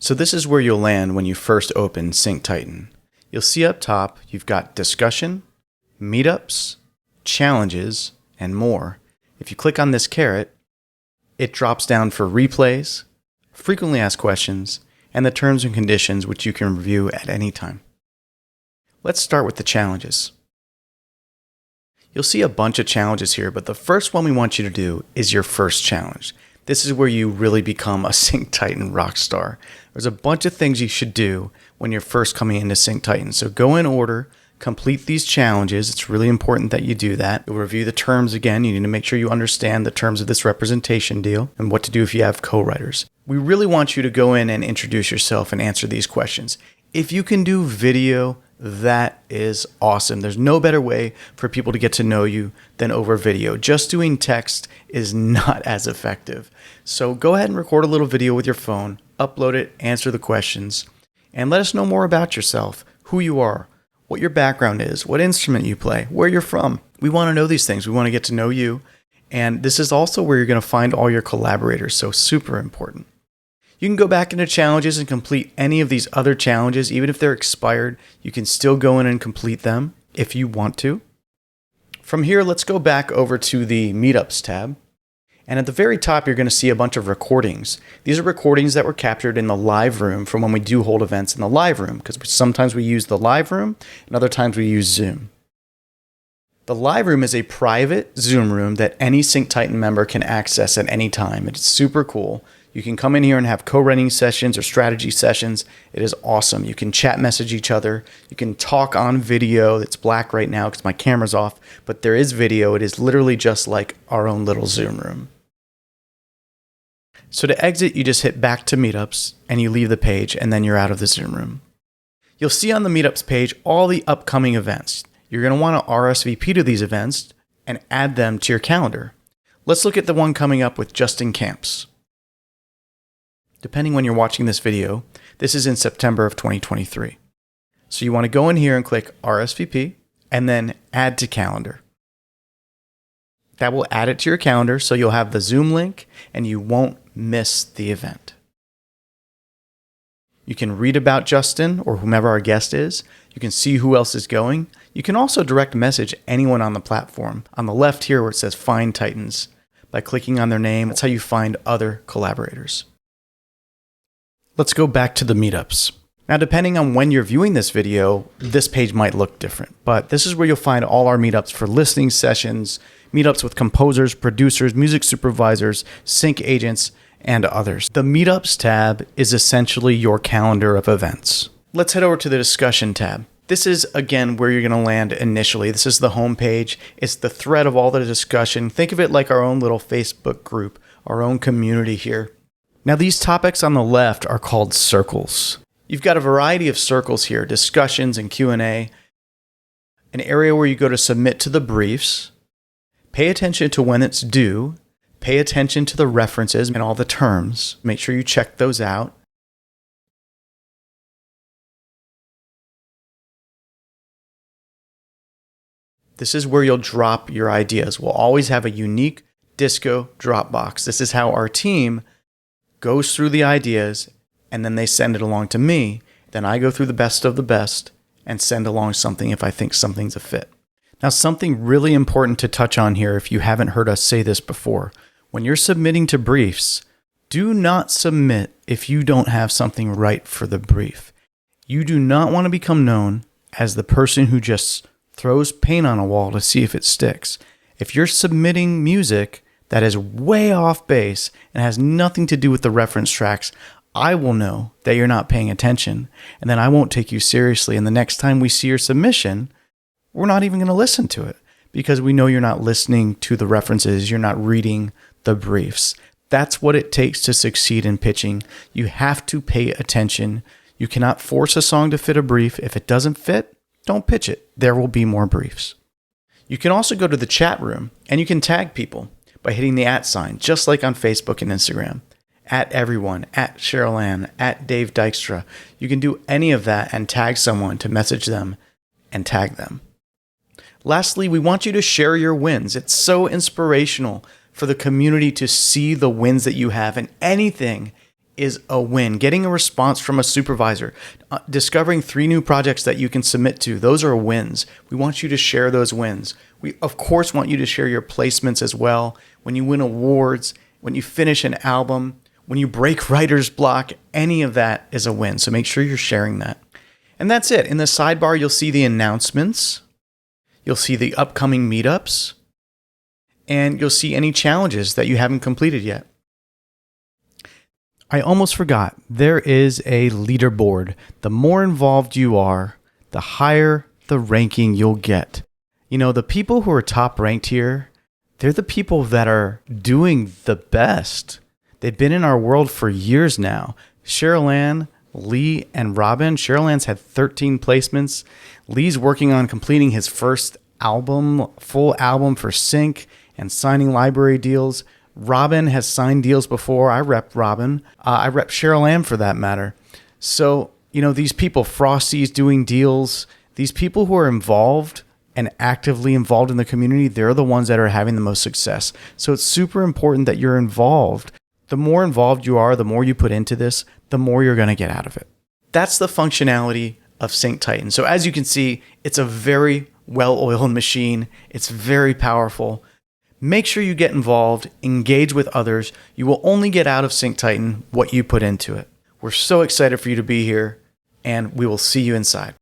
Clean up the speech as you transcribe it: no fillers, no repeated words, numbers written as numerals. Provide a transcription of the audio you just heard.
So this is where you'll land when you first open SyncTitan. You'll see up top, you've got discussion, meetups, challenges, and more. If you click on this caret, it drops down for replays, frequently asked questions, and the terms and conditions which you can review at any time. Let's start with the challenges. You'll see a bunch of challenges here, but the first one we want you to do is your first challenge. This is where you really become a SyncTitan rock star. There's a bunch of things you should do when you're first coming into SyncTitan. So go in order, complete these challenges. It's really important that you do that. You'll review the terms again. You need to make sure you understand the terms of this representation deal and what to do if you have co-writers. We really want you to go in and introduce yourself and answer these questions. If you can do video, that is awesome. There's no better way for people to get to know you than over video. Just doing text is not as effective. So go ahead and record a little video with your phone, upload it, answer the questions, and let us know more about yourself, who you are, what your background is, what instrument you play, where you're from. We want to know these things. We want to get to know you. And this is also where you're going to find all your collaborators, so super important. You can go back into challenges and complete any of these other challenges. Even if they're expired, you can still go in and complete them if you want to. From here, let's go back over to the Meetups tab. And at the very top, you're going to see a bunch of recordings. These are recordings that were captured in the live room from when we do hold events in the live room, because sometimes we use the live room and other times we use Zoom. The live room is a private Zoom room that any SyncTitan member can access at any time. It's super cool. You can come in here and have co-writing sessions or strategy sessions. It is awesome. You can chat message each other. You can talk on video. It's black right now because my camera's off, but there is video. It is literally just like our own little Zoom room. So to exit, you just hit back to Meetups and you leave the page and then you're out of the Zoom room. You'll see on the Meetups page all the upcoming events. You're going to want to RSVP to these events and add them to your calendar. Let's look at the one coming up with Justin Camps. Depending when you're watching this video, this is in September of 2023. So you want to go in here and click RSVP and then add to calendar. That will add it to your calendar so you'll have the Zoom link and you won't miss the event. You can read about Justin or whomever our guest is. You can see who else is going. You can also direct message anyone on the platform. On the left here where it says Find Titans, by clicking on their name, that's how you find other collaborators. Let's go back to the meetups. Now, depending on when you're viewing this video, this page might look different, but this is where you'll find all our meetups for listening sessions, meetups with composers, producers, music supervisors, sync agents, and others. The Meetups tab is essentially your calendar of events. Let's head over to the Discussion tab. This is, again, where you're going to land initially. This is the home page. It's the thread of all the discussion. Think of it like our own little Facebook group, our own community here. Now, these topics on the left are called circles. You've got a variety of circles here, discussions and Q&A, an area where you go to submit to the briefs, pay attention to when it's due, pay attention to the references and all the terms. Make sure you check those out. This is where you'll drop your ideas. We'll always have a unique Disco Dropbox. This is how our team goes through the ideas and then they send it along to me. Then I go through the best of the best and send along something if I think something's a fit. Now, something really important to touch on here, if you haven't heard us say this before, when you're submitting to briefs, do not submit if you don't have something right for the brief. You do not want to become known as the person who just throws paint on a wall to see if it sticks. If you're submitting music that is way off base and has nothing to do with the reference tracks, I will know that you're not paying attention, and then I won't take you seriously. And the next time we see your submission, we're not even going to listen to it because we know you're not listening to the references, you're not reading the briefs. That's what it takes to succeed in pitching. You have to pay attention. You cannot force a song to fit a brief. If it doesn't fit, don't pitch it. There will be more briefs. You can also go to the chat room and you can tag people by hitting the @ sign, just like on Facebook and Instagram. @everyone, @Cheryl Ann, @Dave Dykstra. You can do any of that and tag someone to message them and tag them. Lastly, we want you to share your wins. It's so inspirational for the community to see the wins that you have in anything is a win. Getting a response from a supervisor, discovering 3 new projects that you can submit to, those are wins. We want you to share those wins. We, of course, want you to share your placements as well. When you win awards, when you finish an album, when you break writer's block, any of that is a win. So make sure you're sharing that. And that's it. In the sidebar, you'll see the announcements. You'll see the upcoming meetups. And you'll see any challenges that you haven't completed yet. I almost forgot. There is a leaderboard. The more involved you are, the higher the ranking you'll get. You know, the people who are top ranked here, they're the people that are doing the best. They've been in our world for years now. Cheryl Ann, Lee, and Robin. Cheryl Ann's had 13 placements. Lee's working on completing his first album, full album for Sync and signing library deals. Robin has signed deals before. I rep Robin. I rep Cheryl Ann for that matter. So, you know, these people, Frosty's doing deals. These people who are involved and actively involved in the community, they're the ones that are having the most success. So it's super important that you're involved. The more involved you are, the more you put into this, the more you're going to get out of it. That's the functionality of SyncTitan. So as you can see, it's a very well-oiled machine. It's very powerful. Make sure you get involved, engage with others. You will only get out of SyncTitan what you put into it. We're so excited for you to be here, and we will see you inside.